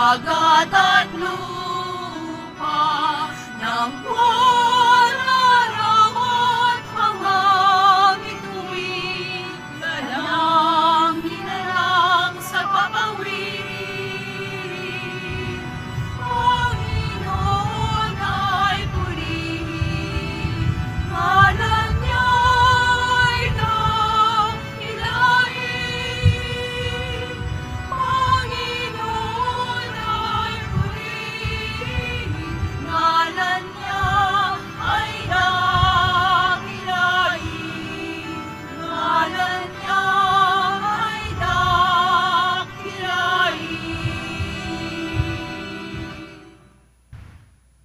dagat at lupa, ng wala-rapat mga bituin, galang hinarang sa papawid. Panginoon ay purihin, ngalan niya'y dakilain. Panginoon ay purihin, ngalan niya ay dakilain. Ngalan niya ay dakilain.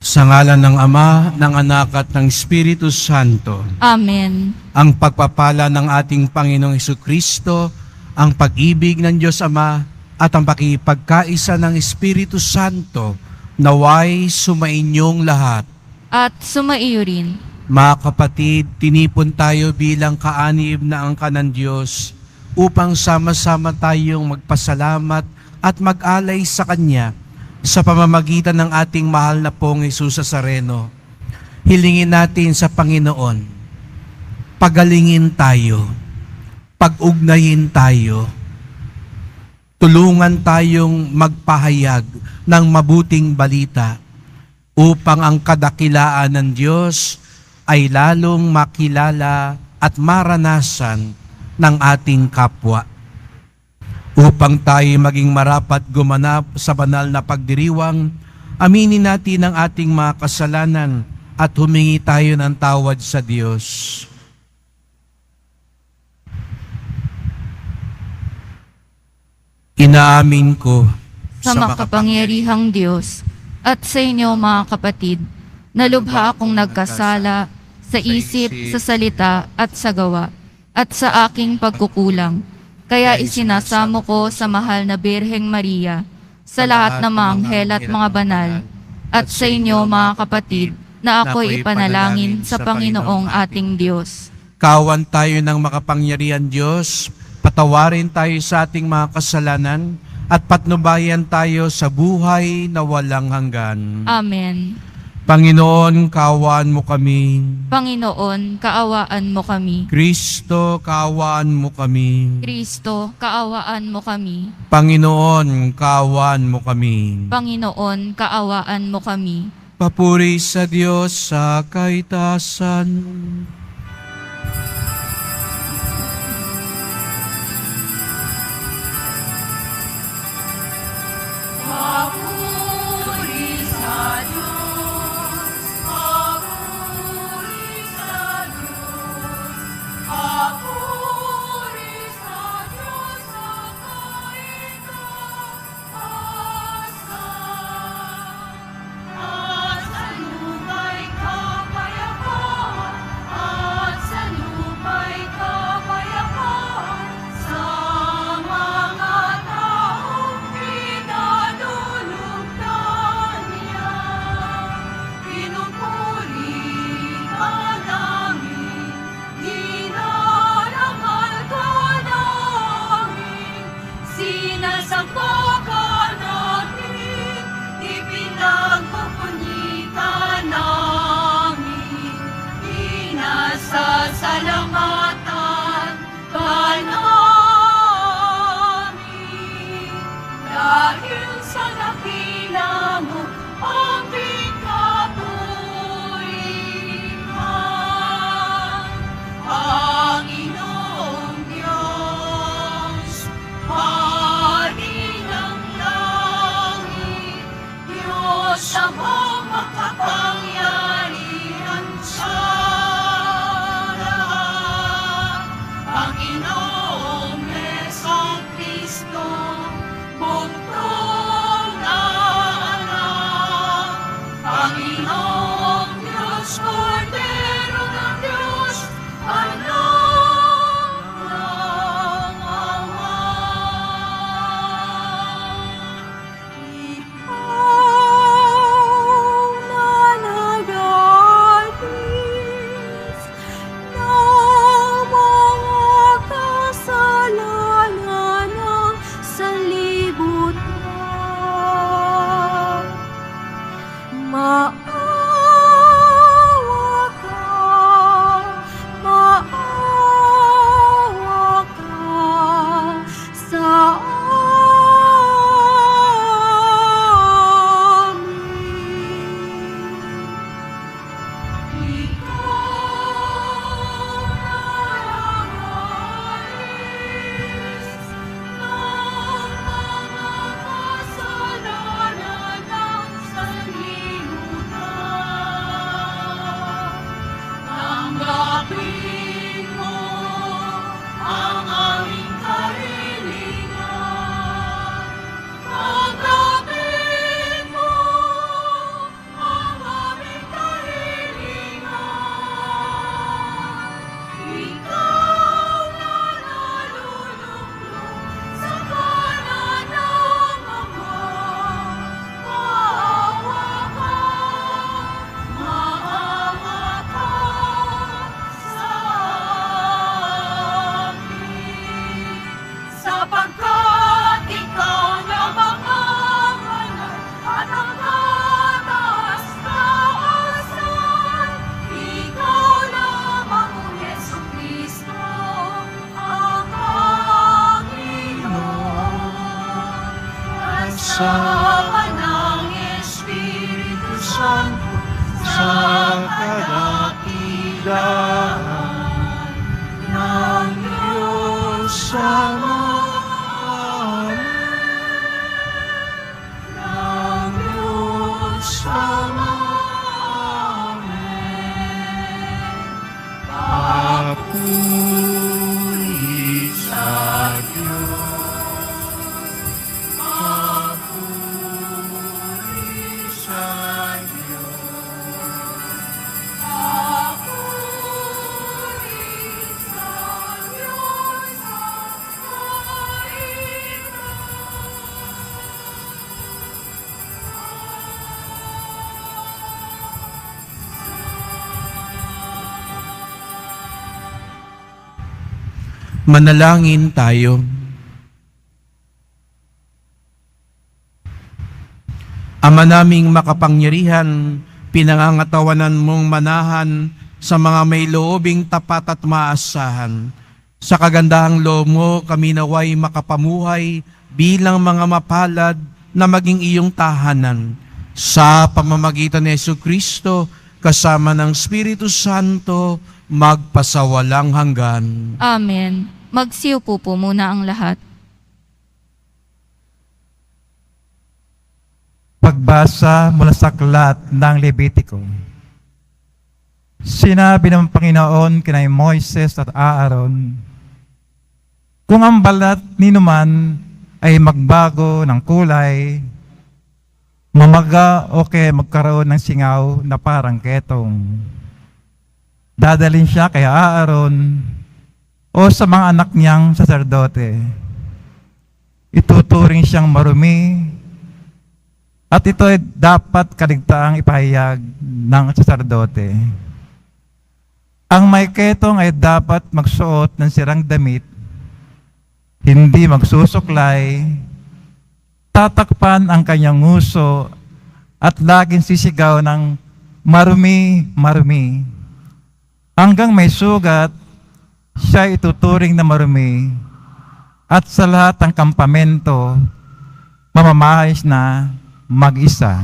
Sa ngalan ng Ama, ng Anak at ng Espiritu Santo. Amen. Ang pagpapala ng ating Panginoong Hesukristo, ang pag-ibig ng Diyos Ama, at ang pakipagkaisa ng Espiritu Santo, naway sumainyong lahat. At sumaiyo rin. Mga kapatid, tinipon tayo bilang kaanib na angka ng Diyos upang sama-sama tayong magpasalamat at mag-alay sa Kanya sa pamamagitan ng ating mahal na pong Jesus Nazareno. Hilingin natin sa Panginoon, pagalingin tayo, pag-ugnayin tayo, tulungan tayong magpahayag ng mabuting balita upang ang kadakilaan ng Diyos ay lalong makilala at maranasan ng ating kapwa. Upang tayo maging marapat gumanap sa banal na pagdiriwang, aminin natin ang ating mga kasalanan at humingi tayo ng tawad sa Diyos. Inaamin ko Sa makapangyarihang Diyos at sa inyo mga kapatid, na lubha akong nagkasala sa isip, sa salita at sa gawa, at sa aking pagkukulang. Kaya isinasamo ko sa mahal na Birheng Maria, sa lahat ng mga anghel at mga banal, at sa inyo mga kapatid, na ako'y ipanalangin sa Panginoong ating Diyos. Kawan tayo ng makapangyarihan Diyos, patawarin tayo sa ating mga kasalanan, at patnubayan tayo sa buhay na walang hanggan. Amen. Panginoon, kaawaan mo kami. Panginoon, kaawaan mo kami. Kristo, kaawaan mo kami. Kristo, kaawaan mo kami. Panginoon, kaawaan mo kami. Panginoon, kaawaan mo kami. Papuri sa Diyos sa kaitasan. Papuri sa Diyos, papuri sa Diyos, papuri sa Diyos sa kaitaasan. At sa lupa'y kapayapaan, at sa lupa'y kapayapaan, sa mga taong pinalulugdan niya. Pinupuri ka namin, dinarangal ka namin, sinasamba ka namin, ipinagpupuni ka namin, pinasasalamatan ka namin. Dahil sa dakila mo, aming kapurihan, Panginoong Diyos, Hari Sama ng Espiritu Santo sa kadakilaan ng Diyos Ama. Ng Diyos Ama. Papuri sa Diyos. Papuri sa Diyos. Papuri sa Diyos. Manalangin tayo. Ama naming makapangyarihan, pinangangatawanan mong manahan sa mga may loobing tapat at maasahan. Sa kagandahang loob mo, kami naway makapamuhay bilang mga mapalad na maging iyong tahanan. Sa pamamagitan ni Jesucristo, kasama ng Espiritu Santo, magpasawalang hanggan. Amen. Magsiupo po muna ang lahat. Pagbasa mula sa aklat ng Levitiko. Sinabi ng Panginoon kina Moises at Aaron, kung ang balat ninuman ay magbago ng kulay, mamaga o kaya magkaroon ng singaw na parang ketong, dadalhin siya kay Aaron o sa mga anak niyang saserdote. Ituturing siyang marumi at ito ay dapat kaligtaang ipahayag ng saserdote. Ang may ketong ay dapat magsuot ng sirang damit, hindi magsusuklay, tatakpan ang kanyang nguso at laging sisigaw ng marumi, marumi. Hanggang may sugat, siya ituturing na marumi at sa lahat ng kampamento, mamamahis na mag-isa.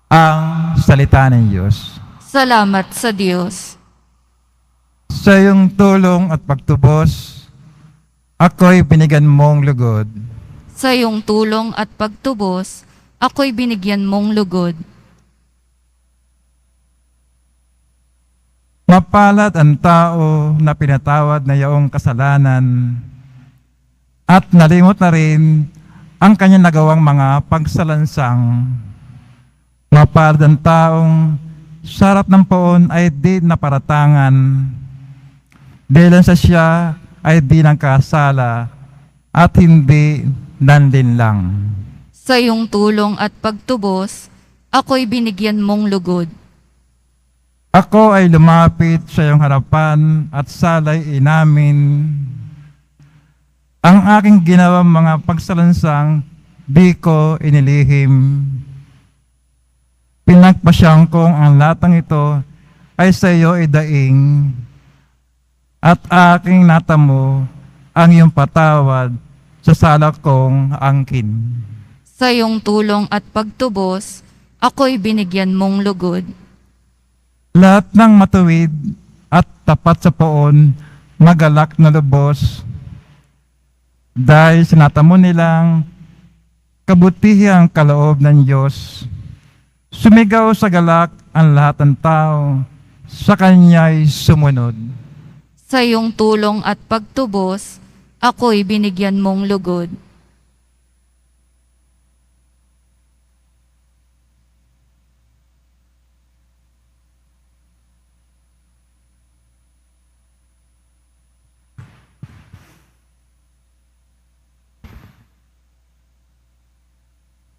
Ang salita ng Diyos. Salamat sa Diyos. Sa iyong tulong at pagtubos, ako'y binigyan mong lugod. Sa iyong tulong at pagtubos, ako'y binigyan mong lugod. Mapalad ang tao na pinatawad na iyong kasalanan at nalimot na rin ang kanyang nagawang mga pagsalansang. Mapalad ang taong sarap ng poon ay di naparatangan, dahil sa siya ay di nagkasala at hindi nanlinlang. Sa iyong tulong at pagtubos, ako'y binigyan mong lugod. Ako ay lumapit sa iyong harapan at salay inamin. Ang aking ginawang mga pagsalansang di ko inilihim. Pinagpasyang kong ang latang ito ay sa iyo idaing at aking natamo ang iyong patawad sa sala kong angkin. Sa iyong tulong at pagtubos, ako'y binigyan mong lugod. Lahat ng matuwid at tapat sa poon, magalak na lubos. Dahil sinatamo nilang kabutihang kaloob ng Diyos, sumigaw sa galak ang lahat ng tao, sa Kanya'y sumunod. Sa iyong tulong at pagtubos, ako'y binigyan mong lugod.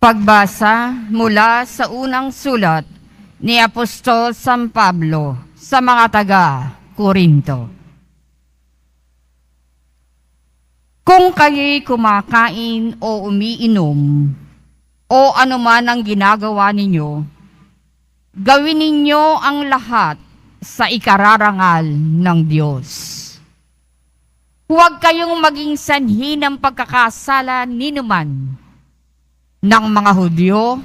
Pagbasa mula sa unang sulat ni Apostol San Pablo sa mga taga-Korinto. Kung kayo'y kumakain o umiinom o anuman ang ginagawa ninyo, gawin ninyo ang lahat sa ikararangal ng Diyos. Huwag kayong maging sanhi ng pagkakasala ninuman ng mga Hudyo,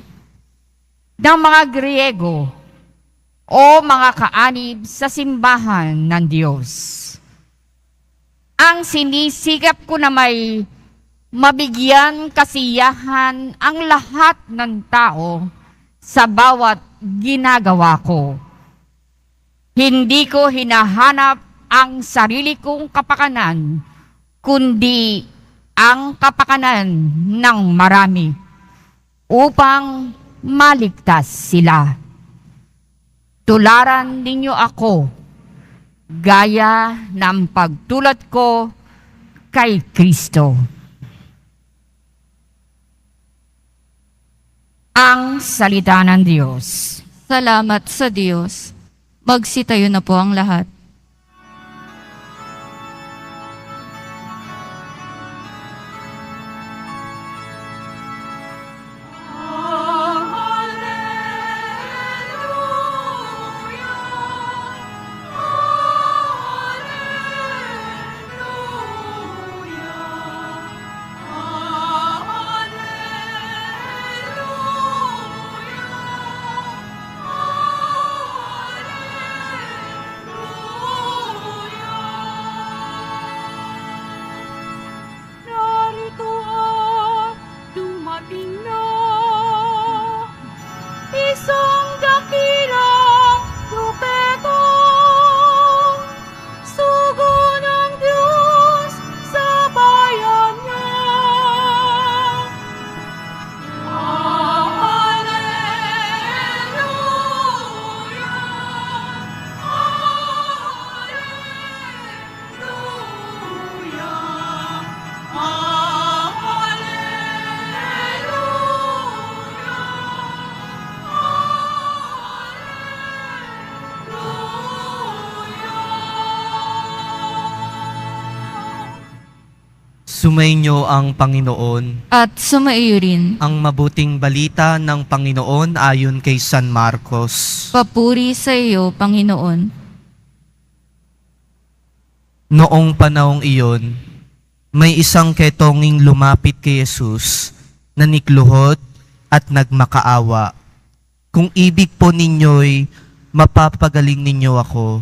ng mga Griego, o mga kaanib sa simbahan ng Diyos. Ang sinisikap ko na may mabigyan kasiyahan ang lahat ng tao sa bawat ginagawa ko. Hindi ko hinahanap ang sarili kong kapakanan, kundi ang kapakanan ng marami upang maligtas sila. Tularan ninyo ako, gaya ng pagtulad ko kay Kristo. Ang salita ng Diyos. Salamat sa Diyos. Magsitayo na po ang lahat. Narito dumating na isang dakilang propeta, sugo ng Diyos sa bayan niya. Alleluia! Alleluia! Sumainyo ang Panginoon. At sumaiyo rin. Ang mabuting balita ng Panginoon ayon kay San Marcos. Papuri sa iyo, Panginoon. Noong panahong iyon, may isang ketonging lumapit kay Jesus, nanikluhod at nagmakaawa. Kung ibig po ninyo'y mapapagaling ninyo ako.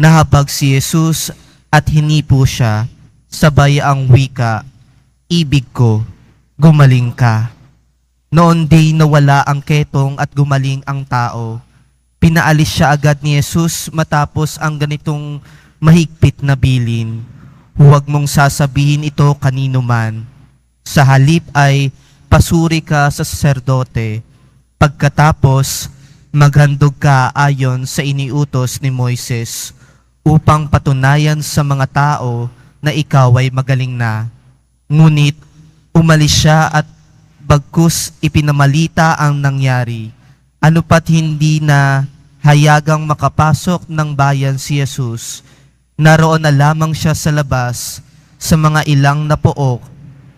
Nahabag si Jesus at hinipo siya, sabay ang wika, ibig ko, gumaling ka. Noon di nawala ang ketong at gumaling ang tao. Pinaalis siya agad ni Jesus matapos ang ganitong mahigpit na bilin. Huwag mong sasabihin ito kanino man. Sa halip ay pasuri ka sa saserdote. Pagkatapos, maghandog ka ayon sa iniutos ni Moises upang patunayan sa mga tao na ikaw ay magaling na. Ngunit umalis siya at bagkus ipinamalita ang nangyari. Ano pat hindi na hayagang makapasok ng bayan si Jesus, naroon na lamang siya sa labas sa mga ilang na pook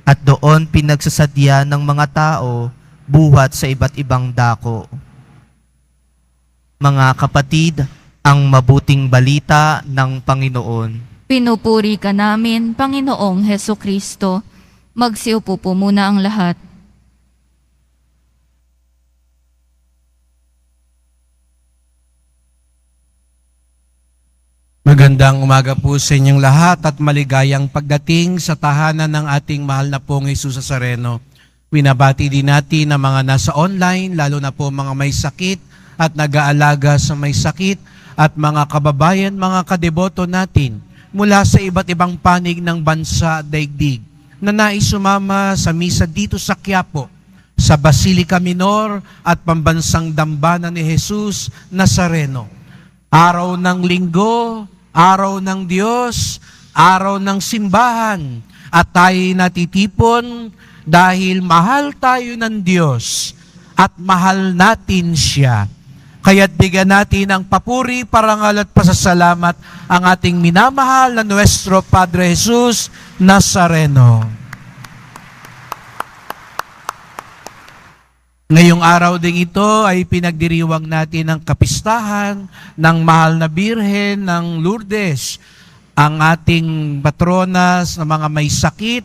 at doon pinagsasadya ng mga tao buhat sa iba't ibang dako. Mga kapatid, ang mabuting balita ng Panginoon. Pinupuri ka namin, Panginoong Hesukristo. Magsiupo po muna ang lahat. Magandang umaga po sa inyong lahat at maligayang pagdating sa tahanan ng ating mahal na pong Jesus Nazareno. Winabati din natin ang mga nasa online, lalo na po mga may sakit at nag-aalaga sa may sakit at mga kababayan, mga kadeboto natin mula sa iba't ibang panig ng bansa at daigdig na nais sumama sa misa dito sa Quiapo, sa Basilica Minor at Pambansang Dambana ni Jesus Nazareno. Araw ng linggo, araw ng Diyos, araw ng simbahan, at tayo natitipon dahil mahal tayo ng Diyos at mahal natin siya. Kaya't bigyan natin ang papuri, parangal at pasasalamat ang ating minamahal na Nuestro Padre Jesus Nazareno. Ngayong araw ding ito ay pinagdiriwang natin ang kapistahan ng mahal na Birhen ng Lourdes. ang ating patronas ng mga may sakit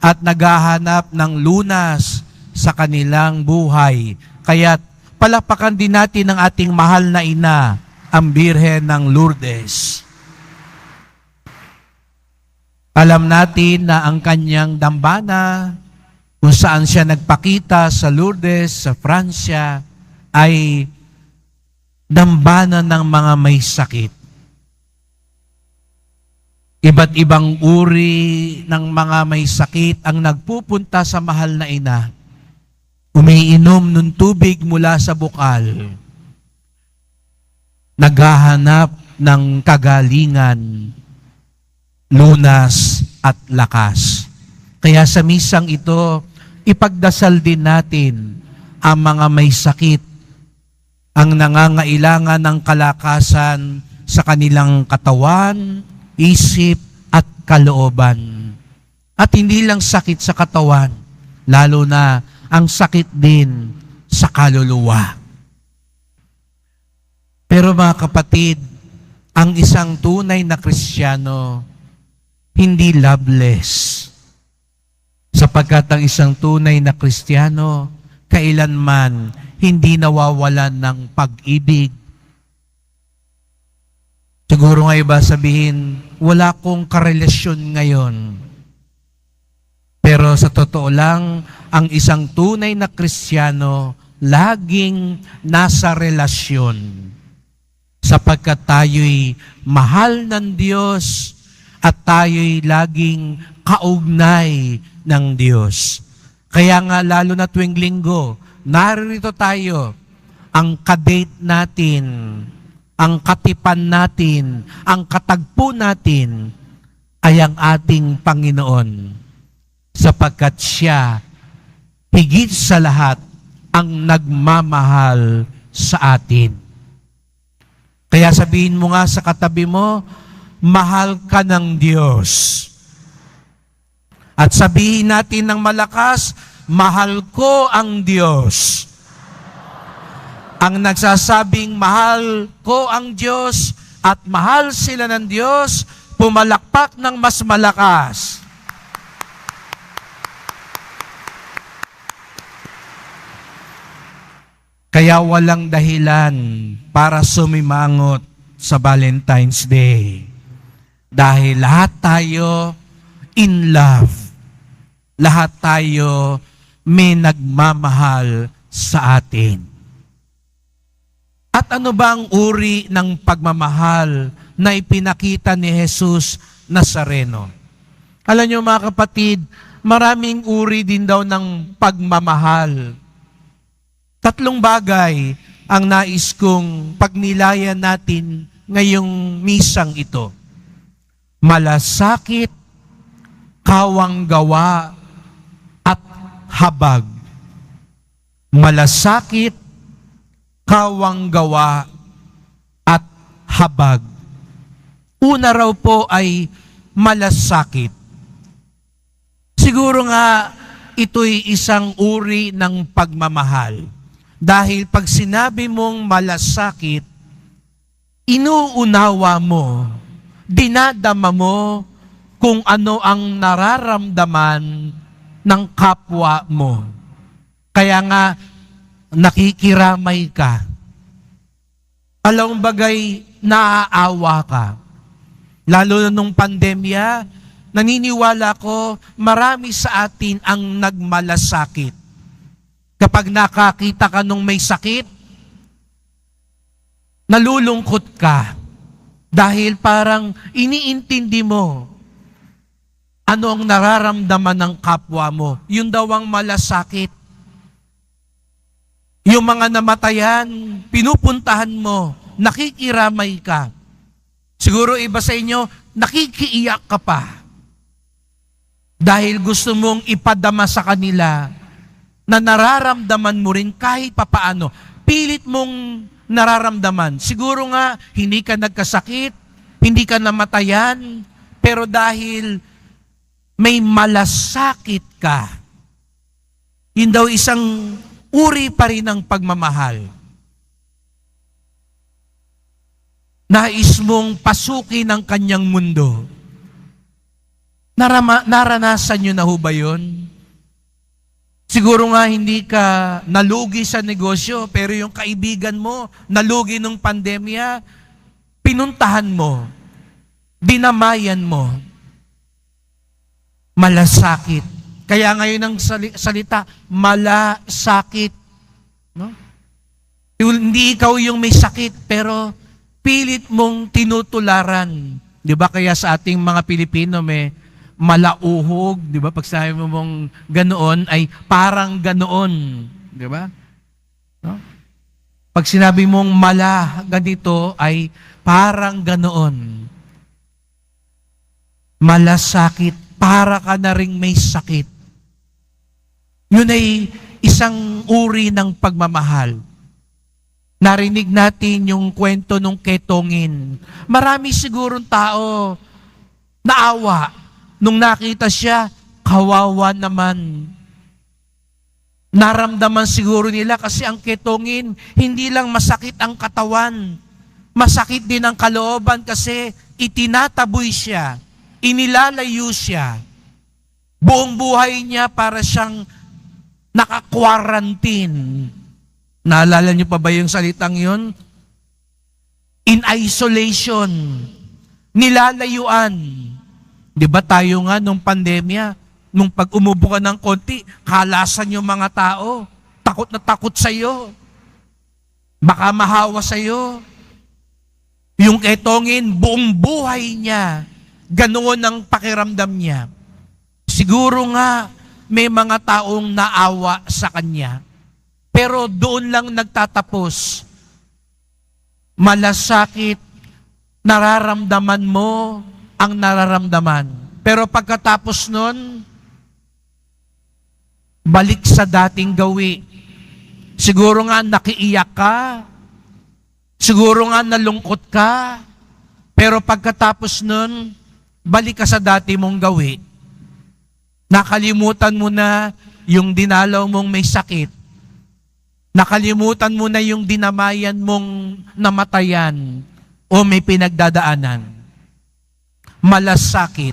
at naghahanap ng lunas sa kanilang buhay. Kaya palapakan din natin ang ating mahal na ina, ang Birhen ng Lourdes. Alam natin na ang kanyang dambana, kung saan siya nagpakita sa Lourdes, sa Pransya, ay dambana ng mga may sakit. Iba't ibang uri ng mga may sakit ang nagpupunta sa mahal na ina. Umiinom ng tubig mula sa bukal. Naghahanap ng kagalingan, lunas at lakas. Kaya sa misang ito, ipagdasal din natin ang mga may sakit, ang nangangailangan ng kalakasan sa kanilang katawan, isip at kalooban. At hindi lang sakit sa katawan, lalo na ang sakit din sa kaluluwa. Pero mga kapatid, ang isang tunay na Kristiyano, hindi loveless. Sapagkat ang isang tunay na Kristiyano, kailanman hindi nawawalan ng pag-ibig. Siguro nga iba sabihin, wala kong karelasyon ngayon. Pero sa totoo lang, ang isang tunay na Kristiyano, laging nasa relasyon. Sapagkat tayo'y mahal ng Diyos at tayo'y laging kaugnay ng Diyos. Kaya nga lalo na tuwing linggo, narito tayo, ang kadate natin, ang katipan natin, ang katagpo natin ay ang ating Panginoon. Sapagkat siya, higit sa lahat, ang nagmamahal sa atin. Kaya sabihin mo nga sa katabi mo, mahal ka ng Diyos. At sabihin natin ng malakas, mahal ko ang Diyos. Ang nagsasabing mahal ko ang Diyos at mahal sila ng Diyos, pumalakpak ng mas malakas. Kaya walang dahilan para sumimangot sa Valentine's Day. Dahil lahat tayo in love. Lahat tayo may nagmamahal sa atin. At ano ba ang uri ng pagmamahal na ipinakita ni Jesus Nazareno? Alam niyo mga kapatid, maraming uri din daw ng pagmamahal. 3 bagay ang nais kong pagnilayan natin ngayong misang ito. Malasakit, kawanggawa, at habag. Malasakit, kawanggawa, at habag. Una raw po ay malasakit. Siguro nga ito'y isang uri ng pagmamahal. Dahil pag sinabi mong malasakit, inuunawa mo, dinadama mo kung ano ang nararamdaman ng kapwa mo. Kaya nga, nakikiramay ka. Alam bagay, naaawa ka. Lalo na nung pandemya, naniniwala ko, marami sa atin ang nagmalasakit. Kapag nakakita ka nung may sakit, nalulungkot ka. Dahil parang iniintindi mo ano ang nararamdaman ng kapwa mo. Yun daw ang malasakit. Yung mga namatayan, pinupuntahan mo, nakikiramay ka. Siguro iba sa inyo, nakikiiyak ka pa. Dahil gusto mong ipadama sa kanila na nararamdaman mo rin kahit papaano. Pilit mong nararamdaman. Siguro nga, hindi ka nagkasakit, hindi ka namatayan, pero dahil may malasakit ka, yun daw isang uri pa rin ng pagmamahal. Nais mong pasukin ang kanyang mundo. Naranasan nyo na ho ba yun? Siguro nga hindi ka nalugi sa negosyo, pero yung kaibigan mo, nalugi ng pandemya, pinuntahan mo, dinamayan mo, malasakit. Kaya ngayon ang salita, malasakit. No? Hindi ikaw yung may sakit, pero pilit mong tinutularan. Di ba kaya sa ating mga Pilipino may malauhog, di ba? Pag sabi mo mong ganoon, ay parang ganoon. Di ba? No? Pag sinabi mong mala, ganito, ay parang ganoon. Malasakit, para ka na ring may sakit. Yun ay isang uri ng pagmamahal. Narinig natin yung kwento nung ketongin. Marami sigurong tao naawa nung nakita siya, kawawa naman. Naramdaman siguro nila kasi ang ketongin, hindi lang masakit ang katawan, masakit din ang kalooban kasi itinataboy siya, inilalayo siya. Buong buhay niya para siyang naka-quarantine. Naalala niyo pa ba yung salitang yun? In isolation. Nilalayuan. Di ba tayo nga nung pandemya, nung pag umubo ka ng konti, kalasan yung mga tao. Takot na takot sa'yo. Baka mahawa sa'yo. Yung ketongin, buong buhay niya, ganoon ang pakiramdam niya. Siguro nga, may mga taong naawa sa kanya. Pero doon lang nagtatapos. Malasakit, nararamdaman mo ang nararamdaman. Pero pagkatapos nun, balik sa dating gawi. Siguro nga nakiiyak ka, siguro nga nalungkot ka, pero pagkatapos nun, balik ka sa dati mong gawi. Nakalimutan mo na yung dinalaw mong may sakit. Nakalimutan mo na yung dinamayan mong namatayan o may pinagdadaanan. Malasakit.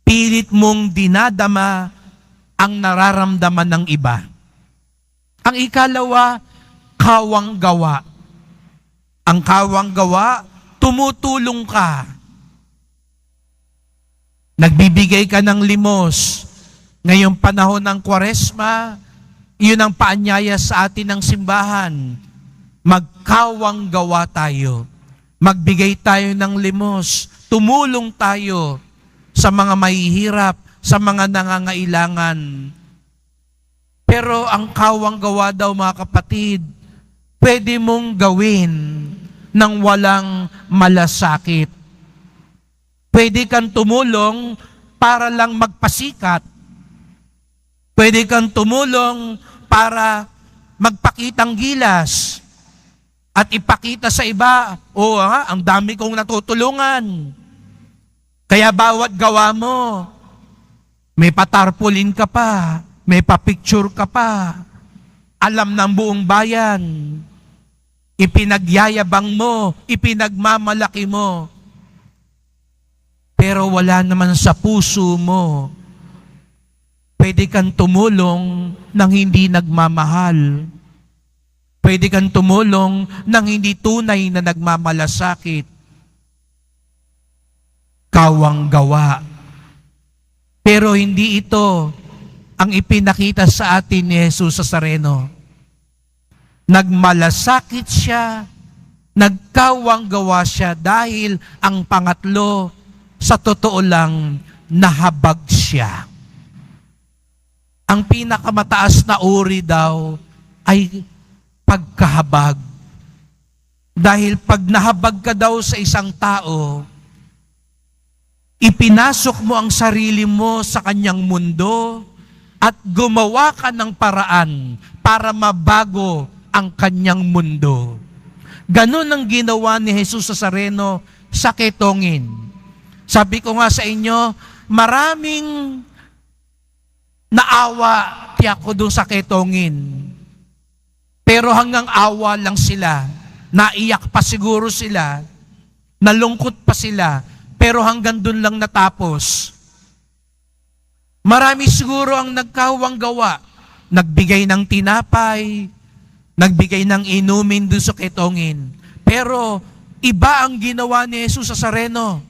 Pilit mong dinadama ang nararamdaman ng iba. Ang ikalawa, kawang gawa. Ang kawang gawa, tumutulong ka. Nagbibigay ka ng limos. Ngayong panahon ng Kwaresma, yun ang paanyaya sa atin ng simbahan. Magkawang gawa tayo. Magbigay tayo ng limos. Tumulong tayo sa mga mahihirap, sa mga nangangailangan. Pero ang kawang gawa daw, mga kapatid, pwede mong gawin ng walang malasakit. Pwede kang tumulong para lang magpasikat. Pwede kang tumulong para magpakitang gilas at ipakita sa iba, ang dami kong natutulungan. Kaya bawat gawa mo, may patarpulin ka pa, may papicture ka pa, alam ng buong bayan, ipinagyayabang mo, ipinagmamalaki mo, pero wala naman sa puso mo. Pwede kang tumulong nang hindi nagmamahal. Pwede kang tumulong nang hindi tunay na nagmamalasakit. Kawang gawa. Pero hindi ito ang ipinakita sa atin ni Jesus Nazareno. Nagmalasakit siya, nagkawang gawa siya dahil ang pangatlo, sa totoo lang, nahabag siya. Ang pinakamataas na uri daw ay pagkahabag. Dahil pag nahabag ka daw sa isang tao, ipinasok mo ang sarili mo sa kanyang mundo at gumawa ka ng paraan para mabago ang kanyang mundo. Ganun ang ginawa ni Jesus Nazareno sa ketongin. Sabi ko nga sa inyo, maraming naawa tiyak ko doon sa ketongin. Pero hanggang awa lang sila. Naiyak pa siguro sila. Nalungkot pa sila. Pero hanggang doon lang natapos. Marami siguro ang nagkawang gawa. Nagbigay ng tinapay, nagbigay ng inumin doon sa ketongin. Pero iba ang ginawa ni Jesus sa Nazareno.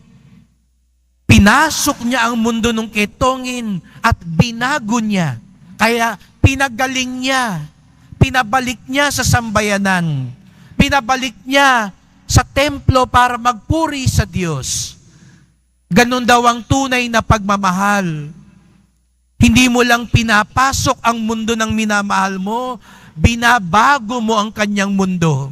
Pinasok niya ang mundo ng ketongin at binago niya. Kaya pinagaling niya, pinabalik niya sa sambayanan, pinabalik niya sa templo para magpuri sa Diyos. Ganon daw ang tunay na pagmamahal. Hindi mo lang pinapasok ang mundo ng minamahal mo, binabago mo ang kanyang mundo.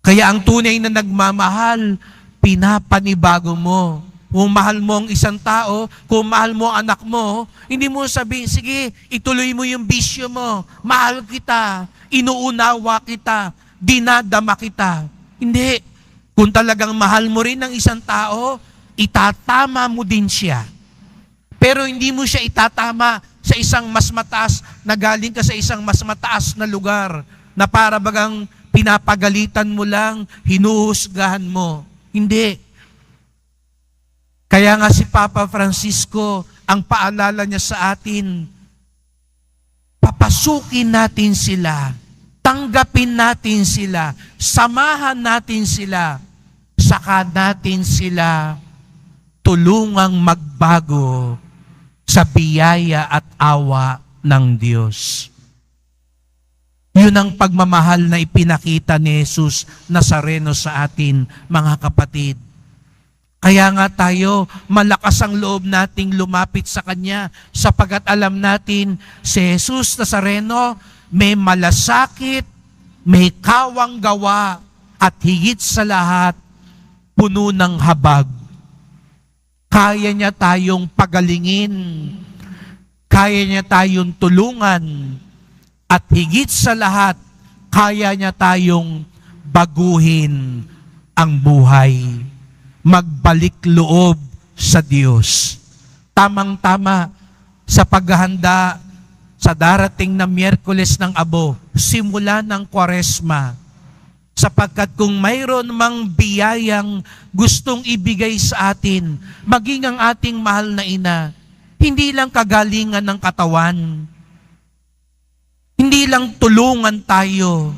Kaya ang tunay na nagmamahal, pinapanibago mo. Kung mahal mo ang isang tao, kung mahal mo ang anak mo, hindi mo sabihin, sige, ituloy mo yung bisyo mo. Mahal kita, inuunawa kita, dinadama kita. Hindi. Kung talagang mahal mo rin ang isang tao, itatama mo din siya. Pero hindi mo siya itatama sa isang mas mataas na galing ka sa isang mas mataas na lugar na para bagang pinapagalitan mo lang, hinuhusgahan mo. Hindi. Kaya nga si Papa Francisco, ang paalala niya sa atin, papasukin natin sila, tanggapin natin sila, samahan natin sila, saka natin sila tulungang magbago sa biyaya at awa ng Diyos. Yun ang pagmamahal na ipinakita ni Jesus Nazareno sa atin, mga kapatid. Kaya nga tayo, malakas ang loob nating lumapit sa Kanya sapagkat alam natin si Jesus Nazareno may malasakit, may kawang gawa, at higit sa lahat, puno ng habag. Kaya niya tayong pagalingin, kaya niya tayong tulungan, at higit sa lahat, kaya niya tayong baguhin ang buhay. Magbalik loob sa Diyos. Tamang-tama sa paghahanda sa darating na Miyerkules ng Abo, simula ng Kwaresma. Sapagkat kung mayroon mang biyayang gustong ibigay sa atin, maging ang ating mahal na ina, hindi lang kagalingan ng katawan, hindi lang tulungan tayo,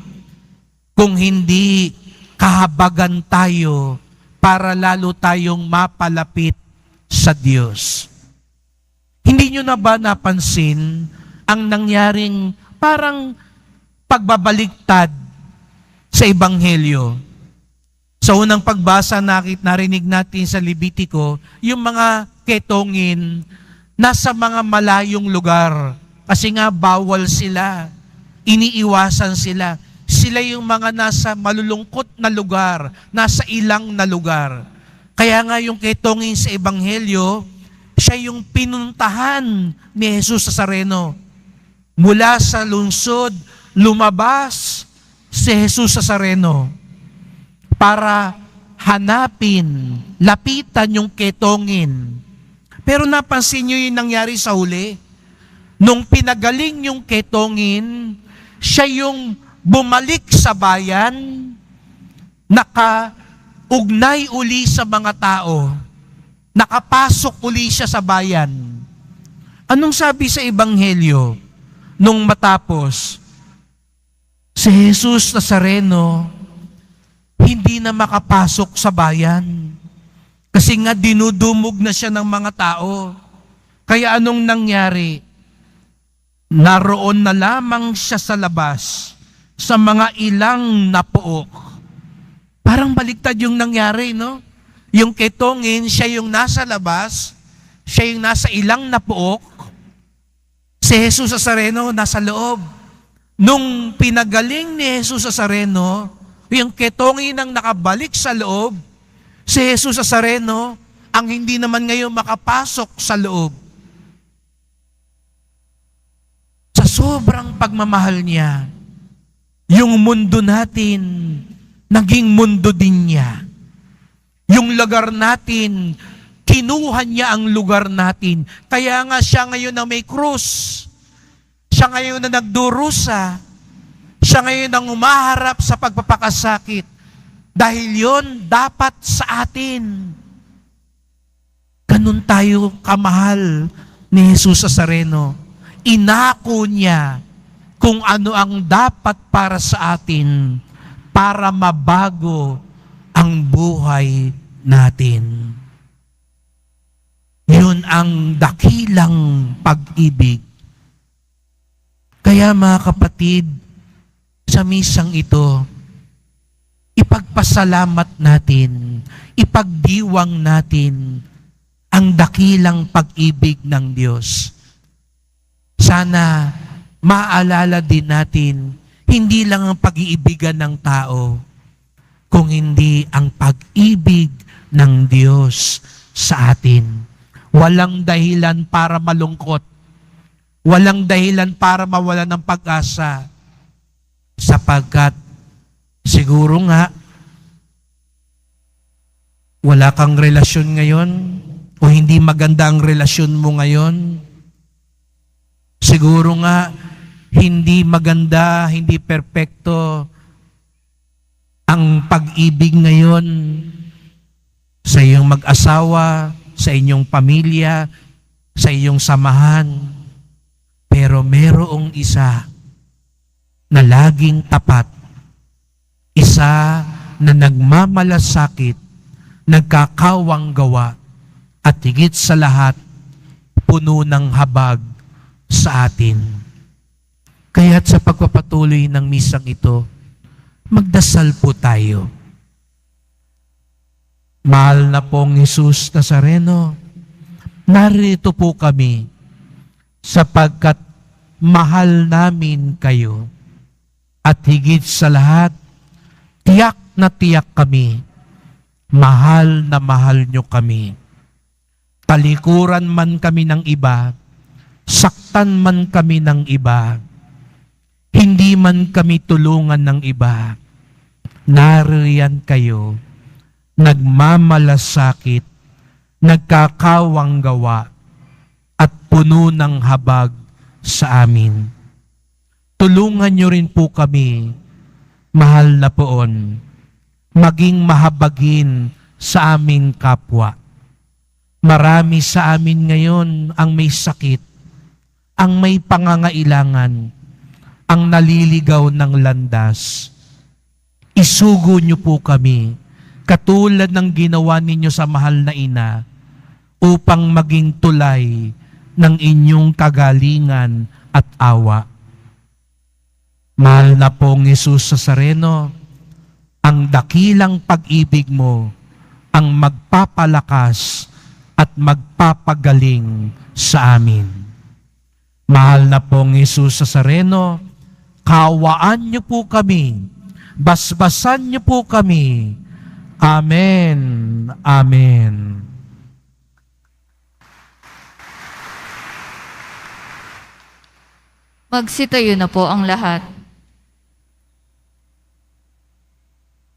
kung hindi kahabagan tayo para lalo tayong mapalapit sa Diyos. Hindi nyo na ba napansin ang nangyaring parang pagbabaliktad sa Ebanghelyo? Sa unang pagbasa, narinig natin sa Levitico, yung mga ketongin nasa mga malayong lugar. Kasi nga bawal sila, iniiwasan sila. Sila yung mga nasa malulungkot na lugar, nasa ilang na lugar. Kaya nga yung ketongin sa Ebanghelyo, siya yung pinuntahan ni Jesus Nazareno. Mula sa lungsod, lumabas si Jesus Nazareno para hanapin, lapitan yung ketongin. Pero napansin nyo yung nangyari sa huli? Nung pinagaling yung ketongin, siya yung bumalik sa bayan, nakaugnay uli sa mga tao, nakapasok uli siya sa bayan. Anong sabi sa Ebanghelyo? Nung matapos, si Jesus Nazareno hindi na makapasok sa bayan. Kasi nga dinudumog na siya ng mga tao. Kaya anong nangyari? Naroon na lamang siya sa labas sa mga ilang na puok. Parang baliktad yung nangyari, no? Yung ketongin, siya yung nasa labas, siya yung nasa ilang na puok, si Jesus Nazareno nasa loob. Nung pinagaling ni Jesus Nazareno, yung ketongin ang nakabalik sa loob, si Jesus Nazareno ang hindi naman ngayon makapasok sa loob. Sa sobrang pagmamahal niya, yung mundo natin, naging mundo din niya. Yung lugar natin, kinuha niya ang lugar natin. Kaya nga siya ngayon na may krus. Siya ngayon na nagdurusa. Siya ngayon ang umaharap sa pagpapakasakit. Dahil yon dapat sa atin. Ganun Ganon tayo kamahal ni Jesus Nazareno. Inako niya kung ano ang dapat para sa atin para mabago ang buhay natin. Yun ang dakilang pag-ibig. Kaya mga kapatid, sa misang ito, ipagpasalamat natin, ipagdiwang natin ang dakilang pag-ibig ng Diyos. Sana maalala din natin, hindi lang ang pag-iibigan ng tao, kung hindi ang pag-ibig ng Diyos sa atin. Walang dahilan para malungkot. Walang dahilan para mawalan ng pag-asa. Sapagkat siguro nga, wala kang relasyon ngayon o hindi maganda ang relasyon mo ngayon. Siguro nga, hindi maganda, hindi perpekto ang pag-ibig ngayon sa iyong mag-asawa, sa inyong pamilya, sa iyong samahan. Pero merong isa na laging tapat, isa na nagmamalasakit, nagkakawang gawa, at higit sa lahat, puno ng habag sa atin. Kaya't sa pagpapatuloy ng misang ito, magdasal po tayo. Mahal na pong Jesus Nazareno, narito po kami sapagkat mahal namin kayo. At higit sa lahat, tiyak na tiyak kami, mahal na mahal nyo kami. Talikuran man kami ng iba, saktan man kami ng iba, hindi man kami tulungan ng iba, nariyan kayo, nagmamalasakit, nagkakawang gawa, at puno ng habag sa amin. Tulungan nyo rin po kami, mahal na poon, maging mahabagin sa aming kapwa. Marami sa amin ngayon ang may sakit, ang may pangangailangan, ang naliligaw ng landas. Isugo nyo po kami, katulad ng ginawa ninyo sa mahal na ina, upang maging tulay ng inyong kagalingan at awa. Mahal na pong Jesus Nazareno, ang dakilang pag-ibig mo ang magpapalakas at magpapagaling sa amin. Mahal na pong Jesus Nazareno, kawaan niyo po kami, basbasan niyo po kami. Amen. Amen. Magsitayo na po ang lahat.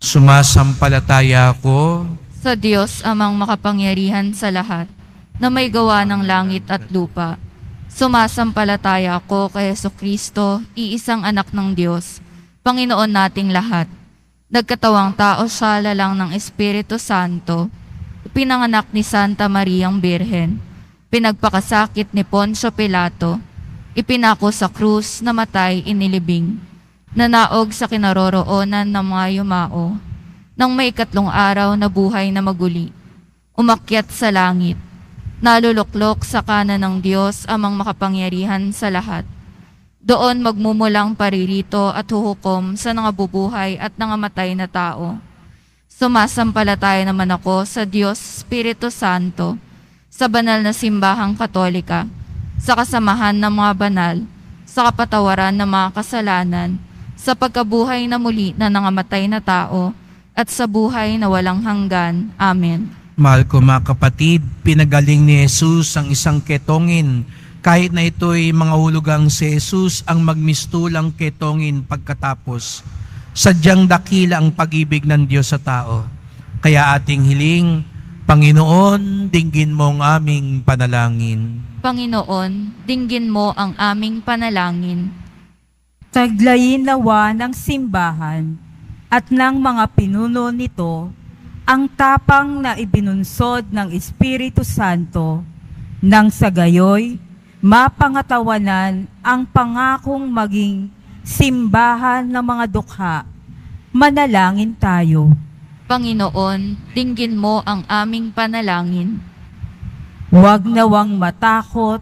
Sumasampalataya ako Sa Diyos amang makapangyarihan sa lahat, na may gawa ng langit at lupa. Sumasampalataya ako kay Jesucristo, iisang anak ng Diyos, Panginoon nating lahat. Nagkatawang tao siya lalang ng Espiritu Santo, pinanganak ni Santa Mariang Birhen, pinagpakasakit ni Poncio Pilato, ipinako sa krus, namatay, inilibing, nanaog sa kinaroroonan ng mga yumao, nang may 3 araw na buhay na maguli, umakyat sa langit, naluluklok sa kanan ng Diyos amang makapangyarihan sa lahat. Doon magmumulang paririto at huhukom sa nangabubuhay at nangamatay na tao. Sumasampalataya naman ako sa Diyos Espiritu Santo, sa banal na simbahang katolika, sa kasamahan ng mga banal, sa kapatawaran ng mga kasalanan, sa pagkabuhay na muli na nangamatay na tao, at sa buhay na walang hanggan. Amen. Mahal ko mga kapatid, pinagaling ni Jesus ang isang ketongin. Kahit na ito'y mga hulugang si Jesus ang magmistulang ketongin pagkatapos. Sadyang dakila ang pag-ibig ng Diyos sa tao. Kaya ating hiling, Panginoon, dinggin mo ang aming panalangin. Panginoon, dinggin mo ang aming panalangin. Taglayin nawa ng simbahan at ng mga pinuno nito ang tapang na ibinunsod ng Espiritu Santo, nang sa gayoy, mapangatawanan ang pangakong maging simbahan ng mga dukha. Manalangin tayo. Panginoon, dinggin mo ang aming panalangin. Huwag nawang matakot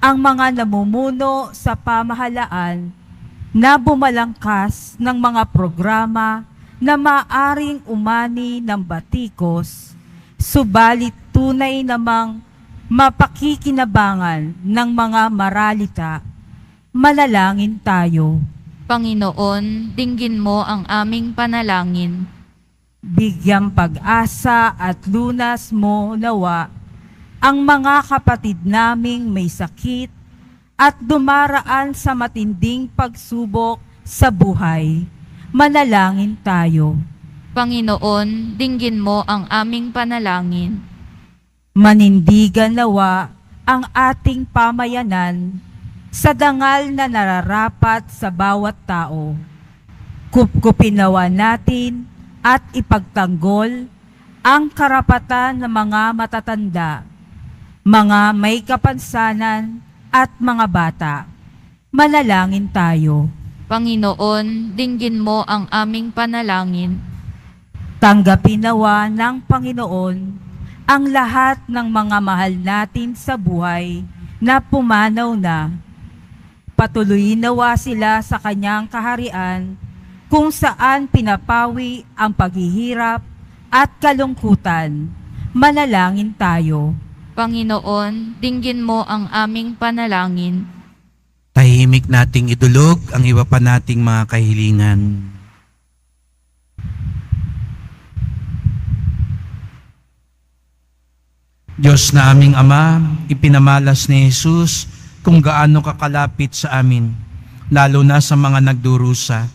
ang mga namumuno sa pamahalaan na bumalangkas ng mga programa na maaring umani ng batikos, subalit tunay namang mapakikinabangan ng mga maralita. Manalangin tayo. Panginoon, dinggin mo ang aming panalangin. Bigyang pag-asa at lunas mo nawa ang mga kapatid naming may sakit at dumaraan sa matinding pagsubok sa buhay. Manalangin tayo. Panginoon, dinggin mo ang aming panalangin. Manindigan nawa ang ating pamayanan sa dangal na nararapat sa bawat tao. Kupkupin nawa natin at ipagtanggol ang karapatan ng mga matatanda, mga may kapansanan at mga bata. Manalangin tayo. Panginoon, dinggin mo ang aming panalangin. Tanggapin nawa ng Panginoon ang lahat ng mga mahal natin sa buhay na pumanaw na. Patuloyin nawa sila sa kanyang kaharian kung saan pinapawi ang paghihirap at kalungkutan. Manalangin tayo. Panginoon, dinggin mo ang aming panalangin. Tahimik nating idulog ang iba pa nating mga kahilingan. Diyos na aming Ama, ipinamalas ni Jesus kung gaano kakalapit sa amin, lalo na sa mga nagdurusa.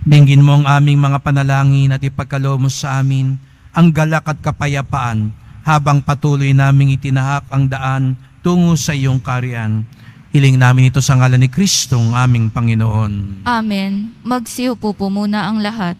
Dinggin mo ang aming mga panalangin at ipagkaloob mo sa amin ang galak at kapayapaan habang patuloy naming itinahak ang daan tungo sa iyong kaharian. Hiling namin ito sa ngalan ni Kristong aming Panginoon. Amen. Magsiupo po muna ang lahat.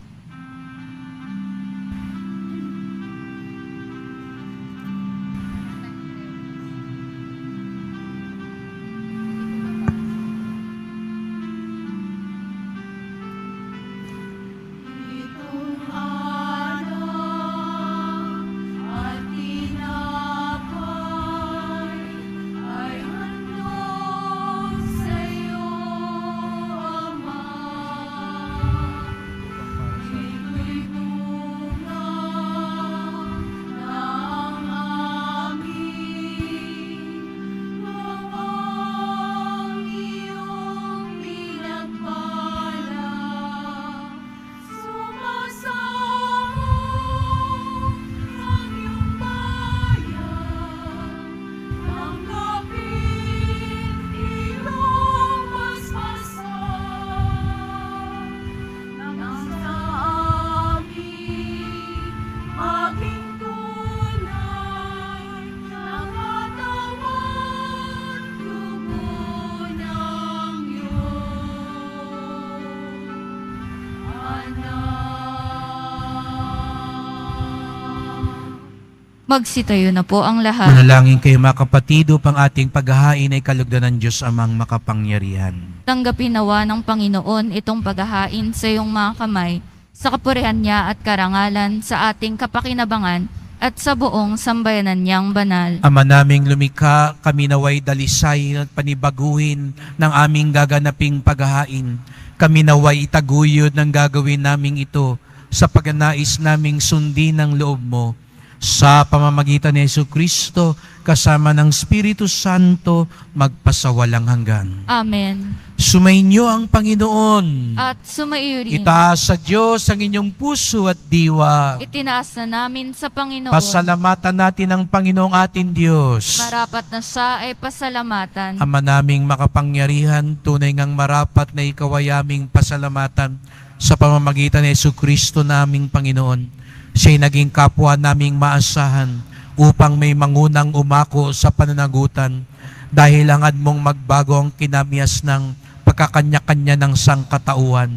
Magsitayo na po ang lahat. Manalangin kayo mga kapatid upang ating paghahain ay kalugdan ng Diyos amang makapangyarihan. Tanggapin nawa ng Panginoon itong paghahain sa iyong mga kamay, sa kapurihan niya at karangalan, sa ating kapakinabangan at sa buong sambayanan niyang banal. Ama naming lumikha, kami naway dalisayin at panibaguhin ng aming gaganaping paghahain. Kami naway itaguyod ng gagawin naming ito sa pagnanais naming sundin ng loob mo. Sa pamamagitan ni Jesucristo, kasama ng Espiritu Santo, magpasawalang hanggan. Amen. Sumainyo ang Panginoon. At sumaiyo rin. Itaas sa Diyos ang inyong puso at diwa. Itinaas na namin sa Panginoon. Pasalamatan natin ang Panginoong ating Diyos. Marapat na siya ay pasalamatan. Ama naming makapangyarihan, tunay ngang marapat na ikaw ay aming pasalamatan sa pamamagitan ni Jesucristo naming Panginoon. Siya'y naging kapwa naming maasahan upang may mangunang umako sa pananagutan dahil hangad mong magbago ang kinamias ng pagkakanya-kanya ng sangkatauhan.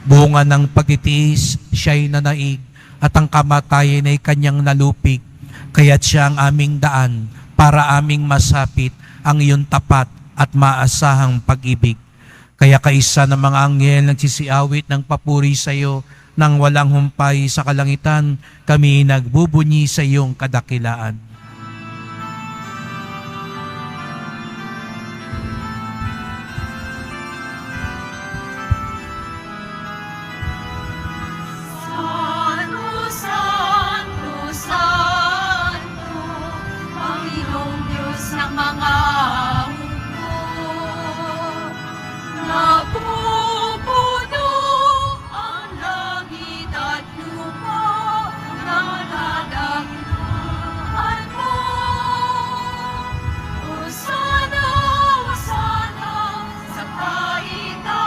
Bunga ng pagtitiis, siya'y nanaig at ang kamatayan ay kanyang nalupig. Kaya't siya ang aming daan para aming masapit ang iyong tapat at maasahang pag-ibig. Kaya kaisa ng mga anghel nagsisiawit ng papuri sa iyo, nang walang humpay sa kalangitan, kami nagbubunyi sa iyong kadakilaan. Santo, Santo, Santo, Panginoong Diyos ng mga hukbo. Napupuno ang langit at lupa ng dadakilaan mo. Hosana, Hosana sa kaitaasan.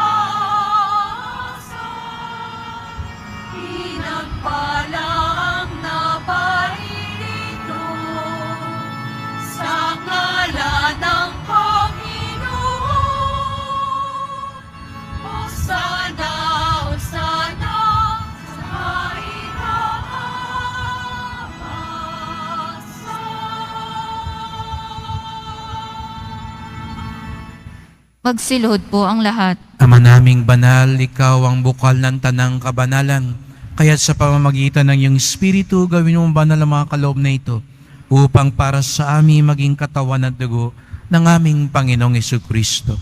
Pinagpalang naparirito sa ngalan ng Panginoon. Hosana, Hosana sa kaitaasan. Magsilhod po ang lahat. Ama naming banal, ikaw ang bukal ng tanang kabanalan. Kaya't sa pamamagitan ng iyong Espiritu, gawin mo banal ang mga kaloob na ito upang para sa amin maging katawan at dugo ng aming Panginoong Jesucristo.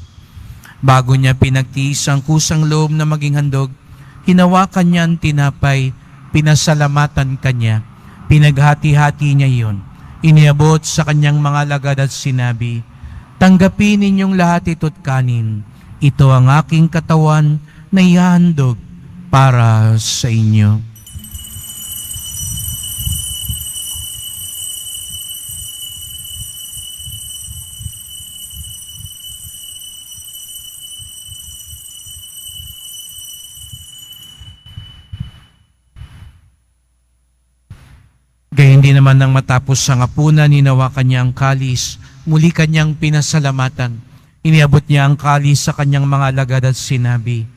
Bago niya pinagtiis ang kusang loob na maging handog, hinawakan niya ang tinapay, pinasalamatan kanya, pinaghati-hati niya iyon, iniabot sa kanyang mga alagad at sinabi, "Tanggapin ninyong lahat ito't kanin. Ito ang aking katawan na ihahandog para sa inyo." Gayun din naman nang matapos ang hapunan, hinawakan niya ang kalis, muli kanyang pinasalamatan. Iniabot niya ang kalis sa kanyang mga alagad at sinabi,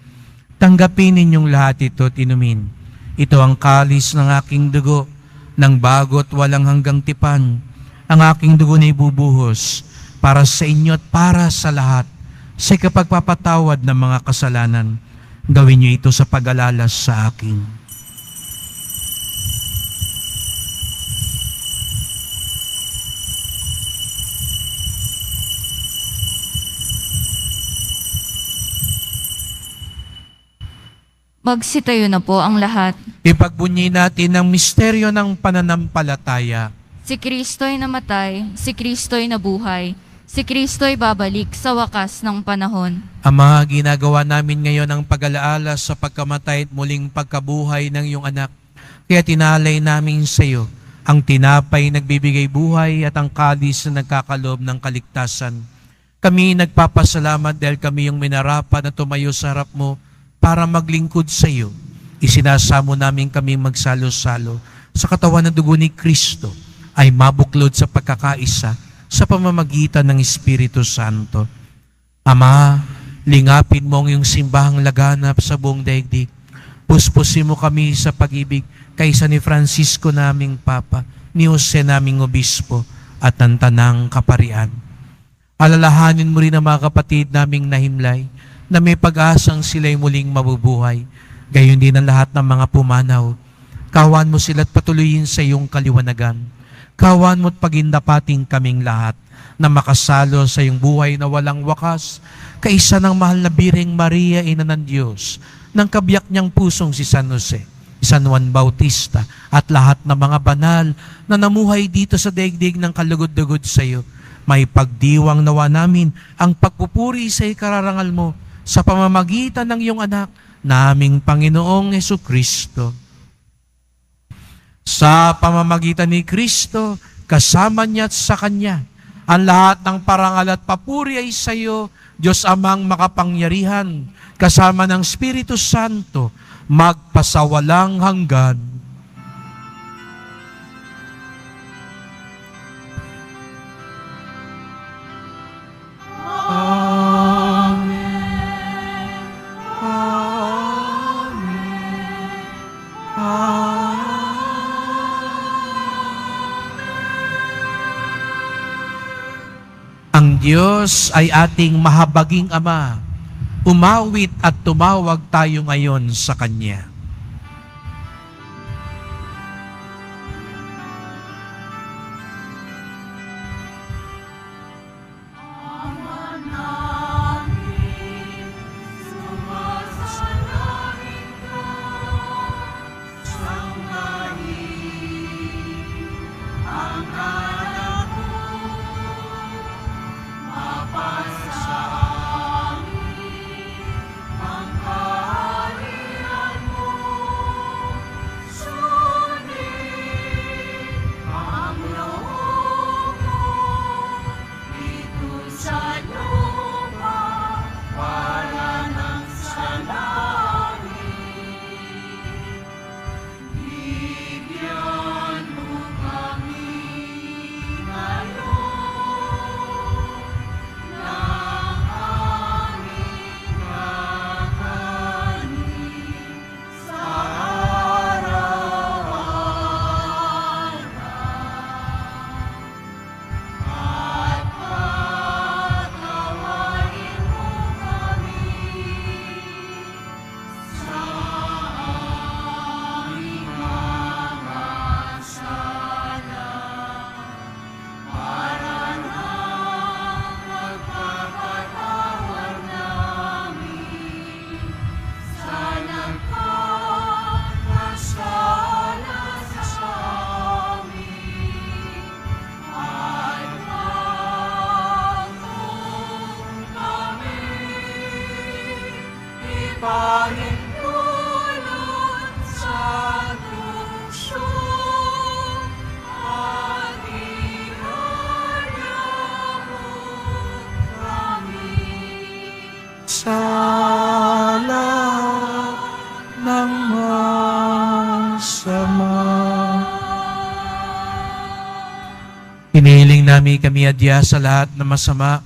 "Tanggapin ninyong lahat ito at inumin. Ito ang kalis ng aking dugo, ng bago at walang hanggang tipan. Ang aking dugo na ibubuhos para sa inyo at para sa lahat, sa kapagpapatawad ng mga kasalanan. Gawin niyo ito sa pag-alala sa akin." Magsitayo na po ang lahat. Ipagbunyi natin ang misteryo ng pananampalataya. Si Kristo'y namatay, si Kristo'y nabuhay, si Kristo'y babalik sa wakas ng panahon. Ama, ginagawa namin ngayon ang pag-alaala sa pagkamatay at muling pagkabuhay ng iyong anak. Kaya tinalay namin sa iyo ang tinapay nagbibigay buhay at ang kalis na nagkakaloob ng kaligtasan. Kami nagpapasalamat dahil kami yung minarapat na tumayo sa harap mo para maglingkod sa iyo. Isinasamo namin kami magsalo-salo sa katawan ng dugo ni Kristo ay mabuklod sa pagkakaisa sa pamamagitan ng Espiritu Santo. Ama, lingapin mo ang iyong simbahang laganap sa buong daigdig. Puspusin mo kami sa pag-ibig kaysa ni Francisco naming Papa, ni Jose naming Obispo, at ng Tanang Kaparian. Alalahanin mo rin ang mga kapatid naming nahimlay na may pag-asang sila'y muling mabubuhay. Gayon din ang lahat ng mga pumanaw. Kawan mo sila at patuloyin sa iyong kaliwanagan. Kawan mo at pagindapating kaming lahat na makasalo sa iyong buhay na walang wakas, kaisa ng mahal na Birheng Maria, Ina ng Diyos, ng kabiyak niyang pusong si San Jose, San Juan Bautista, at lahat ng mga banal na namuhay dito sa daigdig ng kalugod-dugod sa iyo. May pagdiwang nawa namin ang pagpupuri sa ikararangal mo sa pamamagitan ng iyong anak, naming Panginoong Jesucristo. Sa pamamagitan ni Kristo, kasama niya at sa Kanya, ang lahat ng parangal at papuri ay sa iyo, Diyos Amang makapangyarihan, kasama ng Espiritu Santo, magpasawalang hanggan. Amen. Amen. Ang Diyos ay ating mahabaging Ama. Umawit at tumawag tayo ngayon sa Kanya. Sala ng masama. Hinihiling namin kami adya sa lahat ng masama,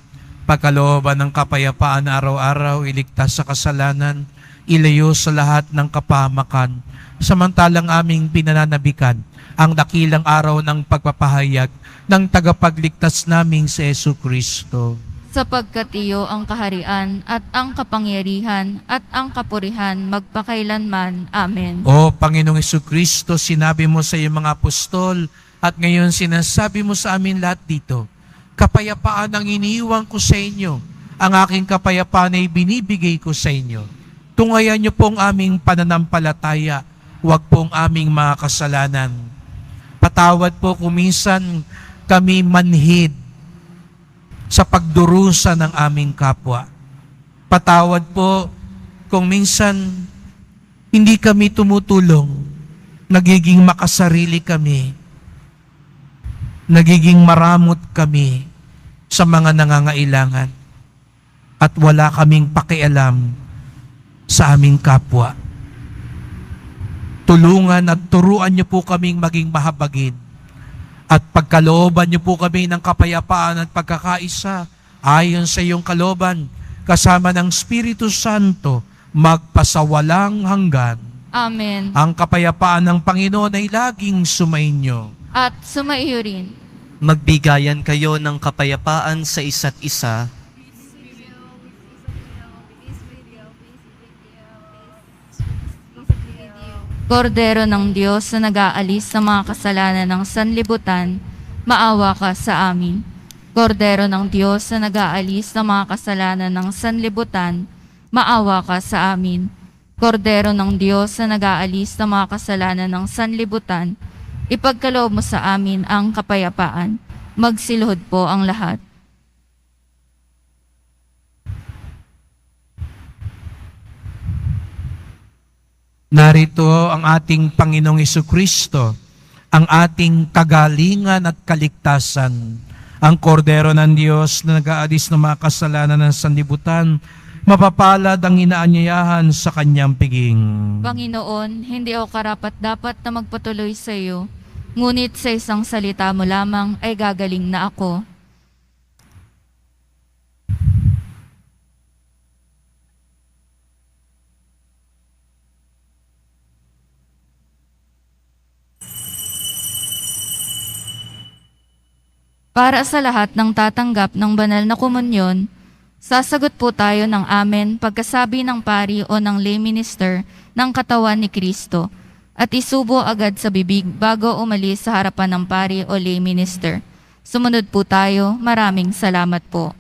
pagkalooban ng kapayapaan araw-araw, iligtas sa kasalanan, ilayo sa lahat ng kapahamakan, samantalang aming pinananabikan ang dakilang araw ng pagpapahayag ng tagapagligtas naming si Jesucristo. Sapagkat iyo ang kaharian at ang kapangyarihan at ang kapurihan magpakailanman. Amen. O Panginoong Jesucristo, sinabi mo sa iyong mga apostol at ngayon sinasabi mo sa amin lahat dito, kapayapaan ang iniiwan ko sa inyo, ang aking kapayapaan ay binibigay ko sa inyo. Tungayan niyo pong aming pananampalataya, huwag pong aming mga kasalanan. Patawad po kung minsan kami manhid sa pagdurusa ng aming kapwa. Patawad po kung minsan hindi kami tumutulong, nagiging makasarili kami, nagiging maramot kami sa mga nangangailangan at wala kaming pakialam sa aming kapwa. Tulungan at turuan niyo po kaming maging mahabagin at pagkalooban niyo po kami ng kapayapaan at pagkakaisa ayon sa iyong kalooban kasama ng Espiritu Santo magpasawalang hanggan. Amen. Ang kapayapaan ng Panginoon ay laging sumainyo. At sumaiyo rin. Magbigayan kayo ng kapayapaan sa isa't isa. Kordero ng Diyos na nag-aalis sa mga kasalanan ng sanlibutan, maawa ka sa amin. Kordero ng Diyos na nag-aalis sa mga kasalanan ng sanlibutan, maawa ka sa amin. Kordero ng Diyos na nag-aalis sa mga kasalanan ng sanlibutan, ipagkaloob mo sa amin ang kapayapaan. Magsiluhod po ang lahat. Narito ang ating Panginoong Jesucristo, ang ating kagalingan at kaligtasan, ang kordero ng Diyos na nag-aalis ng mga kasalanan ng sanlibutan, mapapalad ang inaanyayahan sa kanyang piging. Panginoon, hindi ako karapat-dapat na magpatuloy sa iyo, ngunit sa isang salita mo lamang ay gagaling na ako. Para sa lahat ng tatanggap ng banal na komunyon, sasagot po tayo ng amen pagkasabi ng pari o ng lay minister ng katawan ni Kristo at isubo agad sa bibig bago umalis sa harapan ng pari o lay minister. Sumunod po tayo. Maraming salamat po.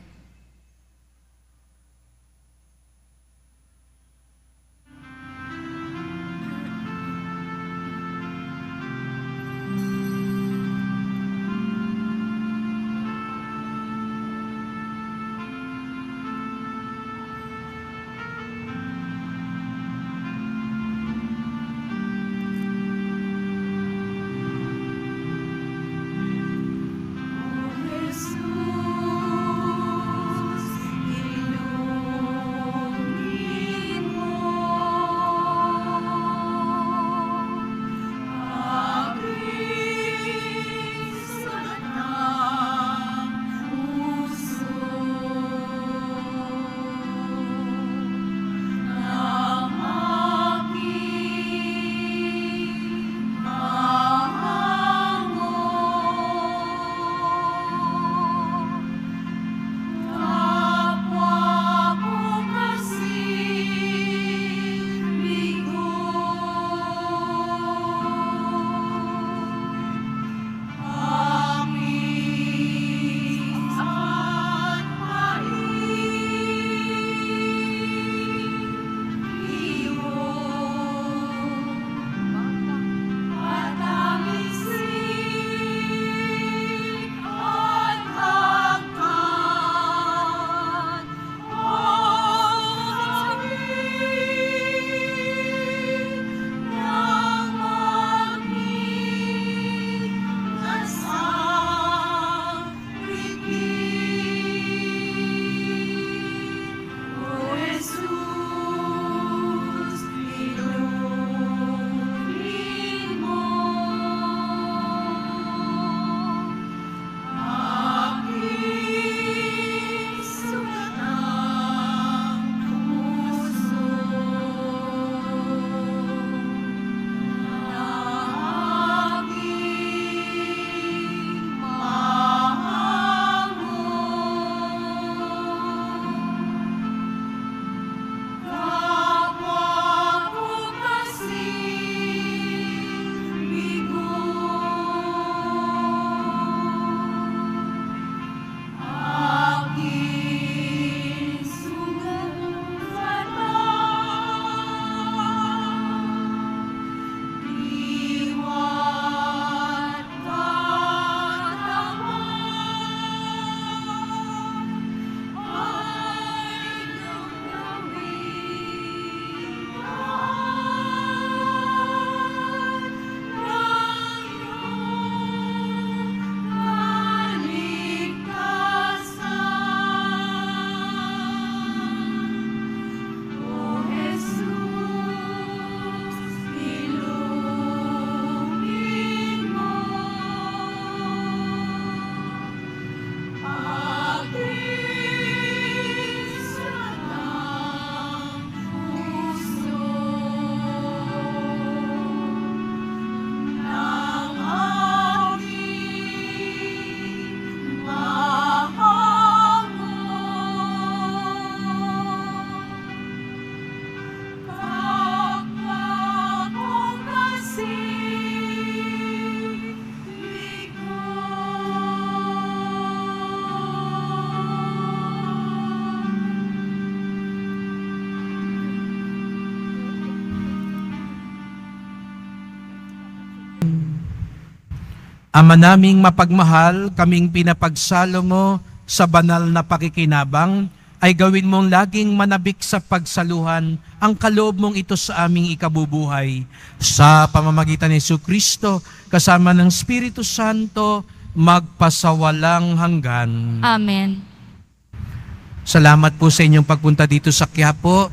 Ama naming mapagmahal, kaming pinapagsalo mo sa banal na pakikinabang, ay gawin mong laging manabik sa pagsaluhan ang kaloob mong ito sa aming ikabubuhay. Sa pamamagitan ni Jesucristo, kasama ng Espiritu Santo, magpasawalang hanggan. Amen. Salamat po sa inyong pagpunta dito sa Quiapo.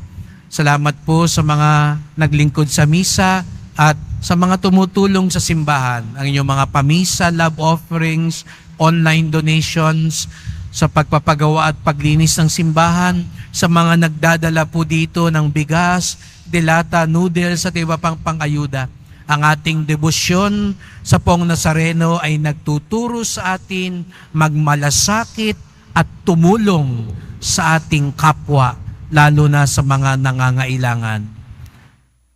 Salamat po sa mga naglingkod sa misa at sa mga tumutulong sa simbahan. Ang inyong mga pamisa, love offerings, online donations, sa pagpapagawa at paglinis ng simbahan, sa mga nagdadala po dito ng bigas, delata, noodles at iba pang pangayuda. Ang ating debosyon sa Poong Nazareno ay nagtuturo sa atin magmalasakit at tumulong sa ating kapwa, lalo na sa mga nangangailangan.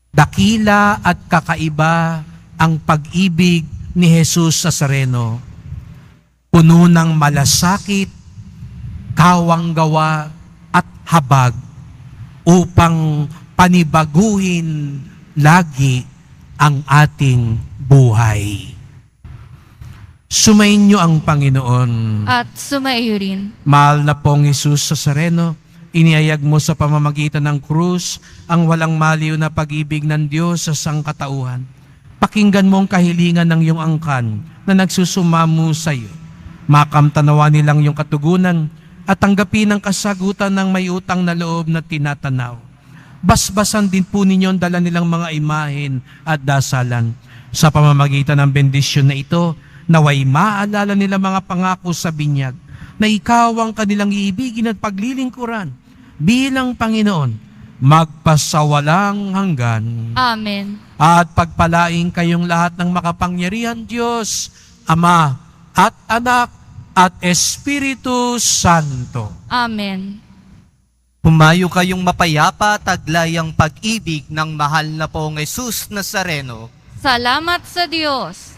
Dakila at kakaiba ang pag-ibig ni Jesus Nazareno. Puno ng malasakit, kawanggawa at habag upang panibaguhin lagi ang ating buhay. Sumainyo ang Panginoon. At sumaiyo rin. Mahal na pong Jesus Nazareno, inihayag mo sa pamamagitan ng krus ang walang maliw na pag-ibig ng Diyos sa sangkatauhan. Pakinggan mo ang kahilingan ng iyong angkan na nagsusumamo sa iyo. Makamtanawa nilang iyong katugunan at tanggapin ang kasagutan ng may utang na loob na tinatanaw. Basbasan din po ninyo ang dala nilang mga imahen at dasalan. Sa pamamagitan ng bendisyon na ito, naway maalala nila mga pangako sa binyag na ikaw ang kanilang iibigin at paglilingkuran bilang Panginoon, magpasawalang hanggan. Amen. At pagpalaing kayong lahat ng makapangyarihan Diyos, Ama at Anak at Espiritu Santo. Amen. Pumayo kayong mapayapa, taglay ang pag-ibig ng mahal na Poong Jesus Nazareno. Salamat sa Diyos.